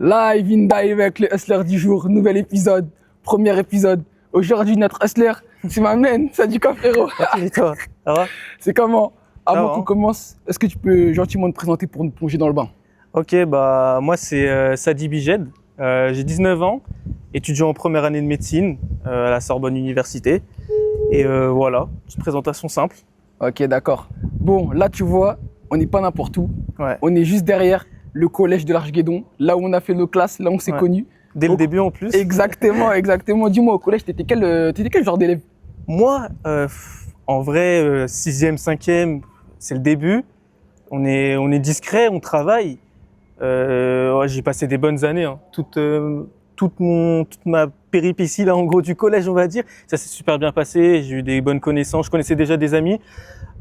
Live in dive avec le hustler du jour, nouvel épisode, premier épisode. Aujourd'hui, notre hustler, c'est ma main, ça dit quoi frérot? Et toi, ça va? C'est comment? Avant va, qu'on hein. commence, est-ce que tu peux gentiment te présenter pour nous plonger dans le bain? Ok, moi c'est Sadi Bijed, j'ai 19 ans, étudiant en première année de médecine à la Sorbonne Université. Et voilà, petite présentation simple. Ok, d'accord. Bon, là tu vois, on n'est pas n'importe où. Ouais. On est juste derrière le collège de l'Arche-Guédon, là où on a fait nos classes, là où on s'est Ouais. connus. Dès le début en plus. Exactement, exactement. Dis-moi, au collège, t'étais quel genre d'élève? Moi, en vrai, 6e, 5e, c'est le début. On est discret, on travaille. Ouais, j'ai passé des bonnes années, hein. Toute ma péripétie là, en gros, du collège, on va dire, ça s'est super bien passé. J'ai eu des bonnes connaissances, je connaissais déjà des amis.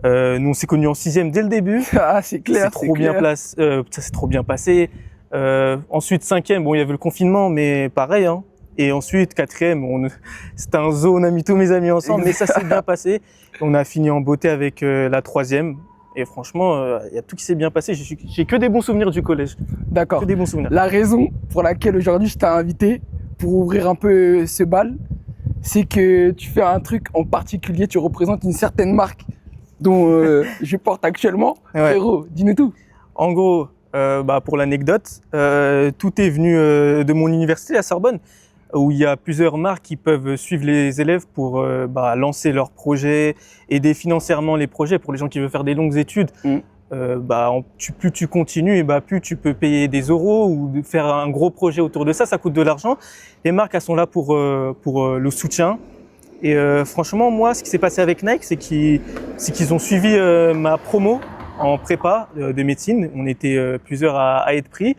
Nous, on s'est connus en 6e dès le début. Ah, c'est clair, C'est trop bien ça s'est trop bien passé. Ensuite, 5e, bon, il y avait le confinement, mais pareil, hein. Et ensuite, 4e, c'était un zoo, on a mis tous mes amis ensemble, mais ça s'est bien passé. On a fini en beauté avec la 3e. Et franchement, il y a tout qui s'est bien passé. J'ai que des bons souvenirs du collège. D'accord. Que des bons souvenirs. La raison pour laquelle aujourd'hui je t'ai invité pour ouvrir un peu ce bal, c'est que tu fais un truc en particulier, tu représentes une certaine marque dont je porte actuellement. Ouais. Frérot, dis-nous tout. En gros, pour l'anecdote, tout est venu de mon université, la Sorbonne, où il y a plusieurs marques qui peuvent suivre les élèves pour lancer leurs projets, aider financièrement les projets pour les gens qui veulent faire des longues études. Plus tu continues, et plus tu peux payer des euros ou faire un gros projet autour de ça. Ça coûte de l'argent. Les marques, elles sont là pour le soutien. Et franchement, moi, ce qui s'est passé avec Nike, c'est qu'ils ont suivi ma promo en prépa de médecine. On était plusieurs à être pris.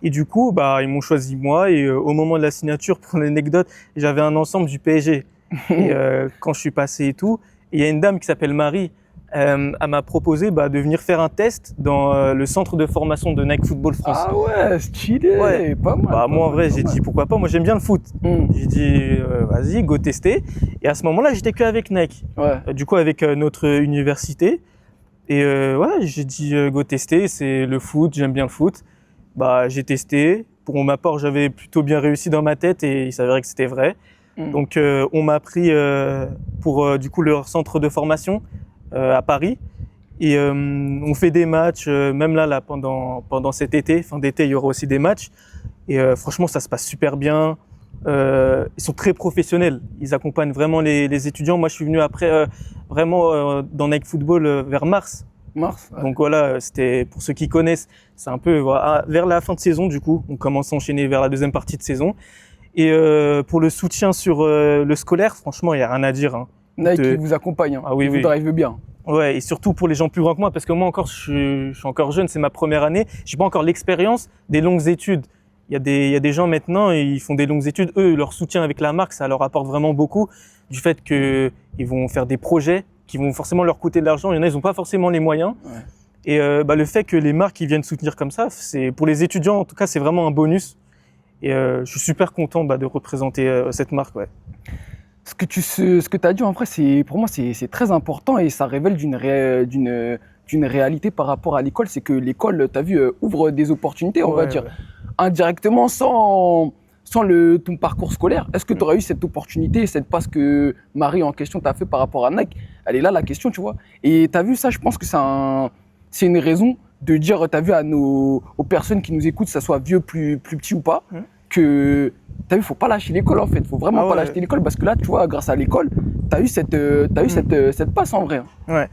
Et du coup, ils m'ont choisi moi. Et au moment de la signature, pour l'anecdote, j'avais un ensemble du PSG. Et quand je suis passé et tout, il y a une dame qui s'appelle Marie. Elle m'a proposé de venir faire un test dans le centre de formation de Nike Football France. Ah ouais, stylé, Ouais. pas mal. Moi, en vrai, j'ai dit pourquoi pas. Moi, j'aime bien le foot. J'ai dit vas-y, go tester. Et à ce moment-là, j'étais qu'avec Nike. Ouais. Du coup, avec notre université. Et j'ai dit go tester. C'est le foot, j'aime bien le foot. J'ai testé. Pour ma part, j'avais plutôt bien réussi dans ma tête et il s'avérait que c'était vrai. Donc, on m'a pris pour du coup leur centre de formation à Paris. Et on fait des matchs, même là pendant cet été, fin d'été, il y aura aussi des matchs. Et franchement, ça se passe super bien. Ils sont très professionnels. Ils accompagnent vraiment les étudiants. Moi, je suis venu après vraiment dans Nike Football vers mars. Mars. Ouais. Donc voilà, c'était pour ceux qui connaissent, c'est un peu vers la fin de saison du coup. On commence à enchaîner vers la deuxième partie de saison. Et pour le soutien sur le scolaire, franchement, il n'y a rien à dire, hein. Nike qui vous accompagne, hein. Ah oui, Il vous drive bien. Ouais, et surtout pour les gens plus grands que moi, parce que moi encore, je suis encore jeune, c'est ma première année, j'ai pas encore l'expérience des longues études. Il y a des gens maintenant, ils font des longues études, eux, leur soutien avec la marque, ça leur apporte vraiment beaucoup, du fait qu'ils vont faire des projets qui vont forcément leur coûter de l'argent. Il y en a, ils n'ont pas forcément les moyens. Ouais. Et le fait que les marques ils viennent soutenir comme ça, c'est pour les étudiants en tout cas, c'est vraiment un bonus. Et je suis super content de représenter cette marque. Ouais. Ce que tu as dit en vrai, pour moi, c'est très important et ça révèle d'une réalité par rapport à l'école. C'est que l'école, tu as vu, ouvre des opportunités, on va dire, indirectement, sans ton parcours scolaire. Est-ce que tu aurais eu cette opportunité, cette passe que Marie en question t'a fait par rapport à Nike? Elle est là la question, tu vois. Et tu as vu ça, je pense que c'est une raison de dire, tu as vu aux personnes qui nous écoutent, que ça soit vieux, plus petit ou pas, que tu as vu, faut pas lâcher l'école en fait. Faut vraiment pas lâcher l'école parce que là, tu vois, grâce à l'école, tu as eu cette passe en vrai. Ouais.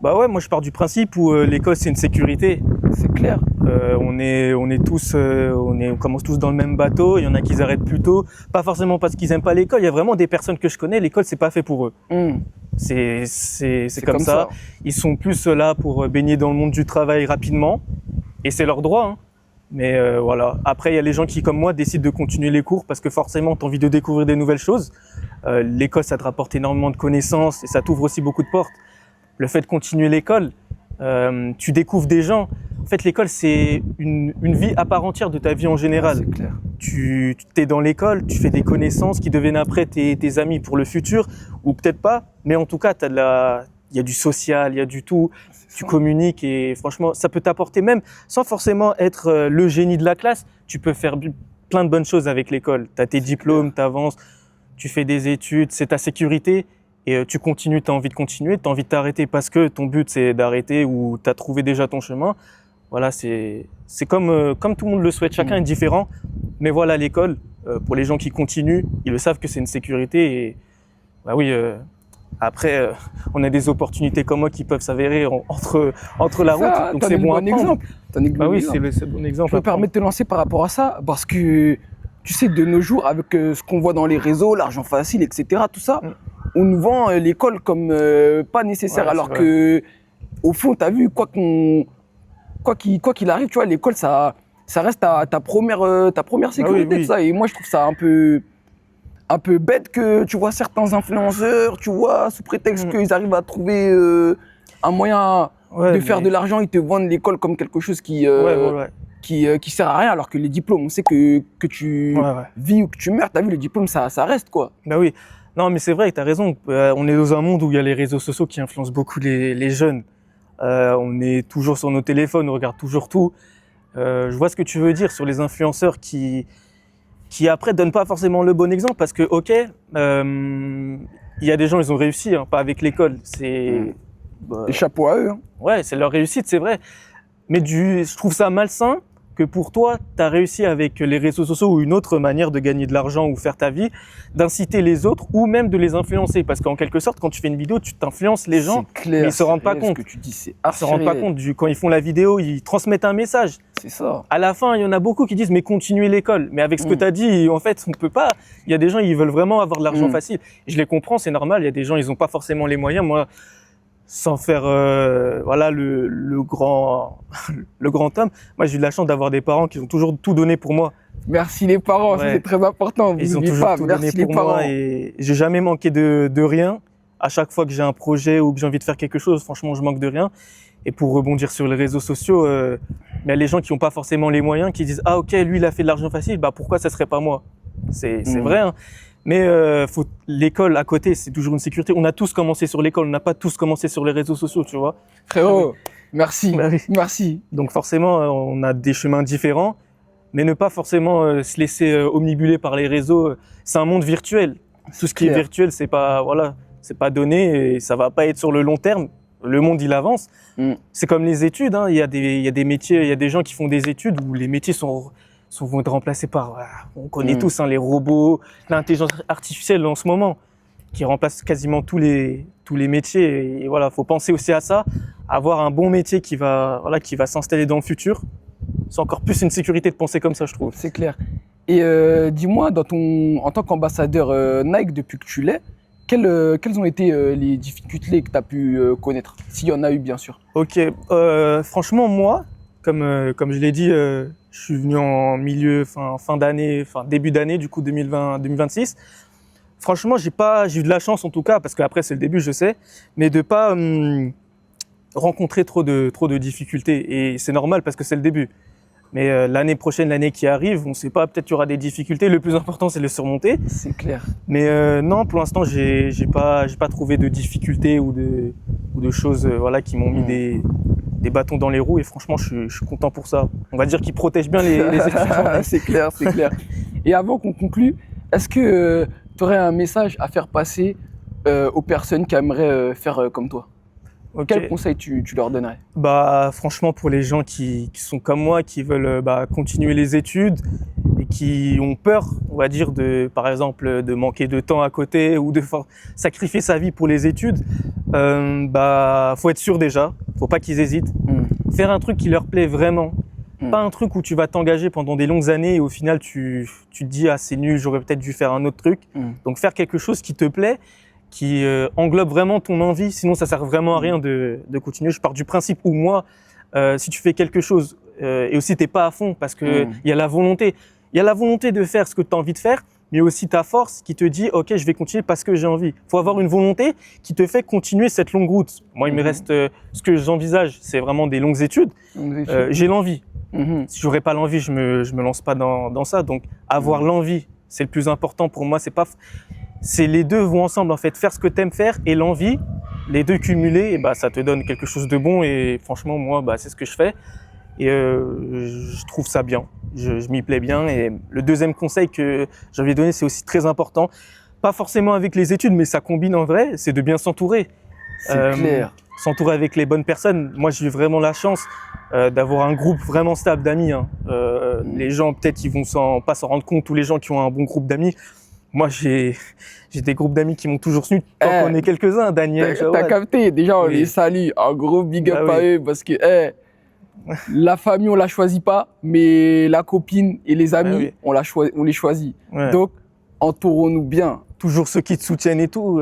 Moi je pars du principe où l'école c'est une sécurité. C'est clair. On commence tous dans le même bateau. Il y en a qui arrêtent plus tôt, pas forcément parce qu'ils aiment pas l'école. Il y a vraiment des personnes que je connais, l'école c'est pas fait pour eux. C'est comme ça. Ils sont plus là pour baigner dans le monde du travail rapidement, et c'est leur droit, hein. Mais voilà. Après, il y a les gens qui, comme moi, décident de continuer les cours parce que forcément, tu as envie de découvrir des nouvelles choses. L'école, ça te rapporte énormément de connaissances et ça t'ouvre aussi beaucoup de portes. Le fait de continuer l'école, tu découvres des gens. En fait, l'école, c'est une vie à part entière de ta vie en général. C'est clair. Tu es dans l'école, tu fais des connaissances qui deviennent après tes amis pour le futur, ou peut-être pas, mais en tout cas, il y a du social, il y a du tout. tu communiques et franchement, ça peut t'apporter même, sans forcément être le génie de la classe, tu peux faire plein de bonnes choses avec l'école. Tu as tes diplômes, tu avances, tu fais des études, c'est ta sécurité et tu continues, tu as envie de continuer, tu as envie de t'arrêter parce que ton but c'est d'arrêter ou tu as trouvé déjà ton chemin. Voilà, c'est comme tout le monde le souhaite, chacun est différent. Mais voilà, l'école, pour les gens qui continuent, ils le savent que c'est une sécurité et bah oui, après, on a des opportunités comme moi qui peuvent s'avérer entre la route, donc c'est bon à prendre. Exemple. Bah oui, c'est le bon exemple. Je me permets de te lancer par rapport à ça, parce que tu sais, de nos jours, avec ce qu'on voit dans les réseaux, l'argent facile, etc., tout ça, on nous vend l'école comme pas nécessaire, alors que, au fond, tu as vu, quoi qu'il arrive, tu vois, l'école, ça reste ta première sécurité, tout ça. Et moi, je trouve ça un peu bête que tu vois certains influenceurs, tu vois, sous prétexte qu'ils arrivent à trouver un moyen de faire de l'argent, ils te vendent l'école comme quelque chose qui sert à rien, alors que les diplômes, on sait que tu vis ou que tu meurs, t'as vu, le diplôme, ça reste, quoi. Bah oui, non, mais c'est vrai, t'as raison. On est dans un monde où il y a les réseaux sociaux qui influencent beaucoup les jeunes. On est toujours sur nos téléphones, on regarde toujours tout. Je vois ce que tu veux dire sur les influenceurs qui après donnent pas forcément le bon exemple parce que il y a des gens, ils ont réussi, hein, pas avec l'école. Et chapeau à eux. Hein. Ouais, c'est leur réussite, c'est vrai. Mais je trouve ça malsain que pour toi, tu as réussi avec les réseaux sociaux ou une autre manière de gagner de l'argent ou faire ta vie, d'inciter les autres ou même de les influencer. Parce qu'en quelque sorte, quand tu fais une vidéo, tu t'influences les gens, clair, mais ils se rendent pas compte. Ce que tu dis, c'est ils se rendent pas compte. Quand ils font la vidéo, ils transmettent un message. C'est ça. À la fin, il y en a beaucoup qui disent mais continuez l'école. Mais avec ce que tu as dit, en fait, on peut pas. Il y a des gens, ils veulent vraiment avoir de l'argent facile. Je les comprends, c'est normal. Il y a des gens, ils ont pas forcément les moyens. Moi, sans faire voilà le grand homme. Moi, j'ai eu de la chance d'avoir des parents qui ont toujours tout donné pour moi. Merci les parents, c'est très important. Ils ont toujours tout donné pour moi et j'ai jamais manqué de rien. À chaque fois que j'ai un projet ou que j'ai envie de faire quelque chose, franchement, je manque de rien. Et pour rebondir sur les réseaux sociaux, il y a les gens qui n'ont pas forcément les moyens, qui disent ah ok, lui il a fait de l'argent facile, bah pourquoi ça serait pas moi? C'est vrai. Hein. Mais l'école à côté, c'est toujours une sécurité. On a tous commencé sur l'école, on n'a pas tous commencé sur les réseaux sociaux, tu vois. Frérot, merci, merci. Donc forcément, on a des chemins différents, mais ne pas forcément se laisser omnibuler par les réseaux. C'est un monde virtuel. Tout ce qui est virtuel, c'est pas donné et ça va pas être sur le long terme. Le monde, il avance. C'est comme les études. Hein. Il y a des métiers, il y a des gens qui font des études où les métiers vont être remplacés par, on connaît tous hein, les robots, l'intelligence artificielle en ce moment, qui remplace quasiment tous les métiers. Et voilà, faut penser aussi à ça, avoir un bon métier qui va s'installer dans le futur. C'est encore plus une sécurité de penser comme ça, je trouve. C'est clair. Et dis-moi, en tant qu'ambassadeur Nike depuis que tu l'es, quelles ont été les difficultés que tu as pu connaître, s'il y en a eu bien sûr? Ok, franchement moi, comme je l'ai dit, je suis venu en fin d'année, début d'année du coup 2020-2026. Franchement, j'ai eu de la chance en tout cas, parce qu'après c'est le début, je sais, mais de pas rencontrer trop de difficultés. Et c'est normal parce que c'est le début. Mais l'année prochaine, l'année qui arrive, on ne sait pas, peut-être qu'il y aura des difficultés. Le plus important, c'est de les surmonter. C'est clair. Mais non, pour l'instant, j'ai pas trouvé de difficultés ou de choses qui m'ont mis des bâtons dans les roues. Et franchement, je suis content pour ça. On va dire qu'ils protègent bien les étudiants. C'est clair, c'est clair. Et avant qu'on conclue, est-ce que tu aurais un message à faire passer aux personnes qui aimeraient faire comme toi? Okay. Quel conseil tu leur donnerais? Bah franchement, pour les gens qui sont comme moi, qui veulent continuer les études et qui ont peur, on va dire, par exemple de manquer de temps à côté ou de sacrifier sa vie pour les études, faut être sûr déjà, faut pas qu'ils hésitent. Faire un truc qui leur plaît vraiment, pas un truc où tu vas t'engager pendant des longues années et au final tu te dis ah c'est nul, j'aurais peut-être dû faire un autre truc. Donc faire quelque chose qui te plaît, qui englobe vraiment ton envie, sinon ça sert vraiment à rien de continuer. Je pars du principe où moi, si tu fais quelque chose et aussi t'es pas à fond parce que il y a la volonté de faire ce que tu as envie de faire, mais aussi ta force qui te dit ok je vais continuer parce que j'ai envie. Faut avoir une volonté qui te fait continuer cette longue route. Moi il me reste ce que j'envisage, c'est vraiment des longues études. J'ai l'envie. Si j'aurais pas l'envie, je me lance pas dans ça. Donc avoir l'envie, c'est le plus important pour moi. C'est les deux vont ensemble en fait, faire ce que tu aimes faire et l'envie. les deux cumulés, bah, ça te donne quelque chose de bon et franchement, moi, bah, c'est ce que je fais. Et je trouve ça bien, je m'y plais bien. Et le deuxième conseil que j'avais donné, c'est aussi très important. Pas forcément avec les études, mais ça combine en vrai, c'est de bien s'entourer. C'est clair. S'entourer avec les bonnes personnes. Moi, j'ai eu vraiment la chance d'avoir un groupe vraiment stable d'amis. Hein. Les gens, peut-être, ils vont pas s'en rendre compte, tous les gens qui ont un bon groupe d'amis. Moi, j'ai des groupes d'amis qui m'ont toujours soutenu, tant qu'on est quelques-uns, Daniel, T'as capté, déjà on les salue, un gros big up à eux, parce que la famille on la choisit pas, mais la copine et les amis, on les choisit. Ouais. Donc, entourons-nous bien. Toujours ceux qui te soutiennent et tout.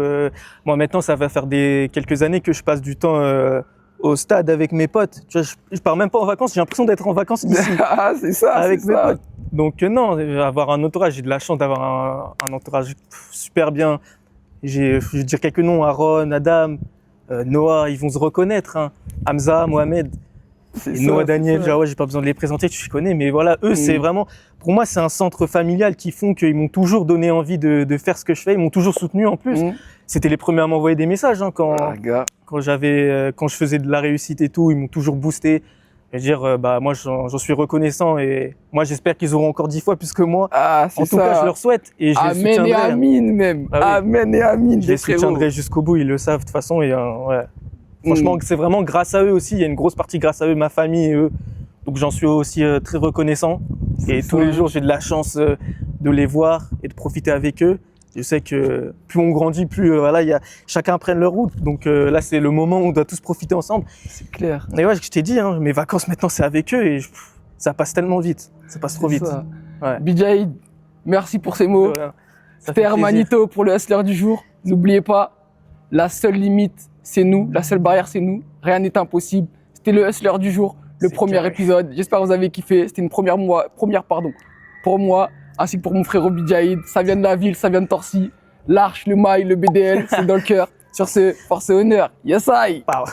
Moi maintenant, ça va faire quelques années que je passe du temps au stade avec mes potes. Tu vois, je pars même pas en vacances, j'ai l'impression d'être en vacances ici. Ah, c'est ça, avec mes potes. Donc non, avoir un entourage, j'ai de la chance d'avoir un entourage super bien. Je vais dire quelques noms, Aaron, Adam, Noah, ils vont se reconnaître. Hein. Hamza, Mohamed, Noah, Daniel, ouais, j'ai pas besoin de les présenter, tu les connais, mais voilà, eux, c'est vraiment, pour moi, c'est un centre familial qui font qu'ils m'ont toujours donné envie de faire ce que je fais, ils m'ont toujours soutenu en plus. C'était les premiers à m'envoyer des messages hein, quand je faisais de la réussite et tout, ils m'ont toujours boosté. Je veux dire, moi, j'en suis reconnaissant et moi, j'espère qu'ils auront encore 10 fois plus que moi. Ah, c'est ça. En tout cas, je leur souhaite et je les soutiendrai. Amen et Amine même. Ah, oui. Amen et Amine. Je les soutiendrai jusqu'au bout, ils le savent de toute façon. Et, ouais. Franchement, c'est vraiment grâce à eux aussi. Il y a une grosse partie grâce à eux, ma famille et eux. Donc, j'en suis aussi très reconnaissant. Et tous les jours, j'ai de la chance de les voir et de profiter avec eux. Je sais que plus on grandit, plus chacun prenne leur route. Donc là, c'est le moment où on doit tous profiter ensemble. C'est clair. Et ouais, je t'ai dit, hein, mes vacances maintenant, c'est avec eux et ça passe tellement vite. Ça passe trop vite. Ouais. Bijaïd, merci pour ces mots. C'était Hermanito pour le Hustler du jour. N'oubliez pas, la seule limite, c'est nous. La seule barrière, c'est nous. Rien n'est impossible. C'était le Hustler du jour, le premier épisode. J'espère que vous avez kiffé. C'était une première pour moi. Ainsi que pour mon frère Bijaïd, ça vient de la ville, ça vient de Torcy. L'Arche, le Mail, le BDL, c'est dans le cœur. Sur ce, force et honneur. Yes, I. Wow.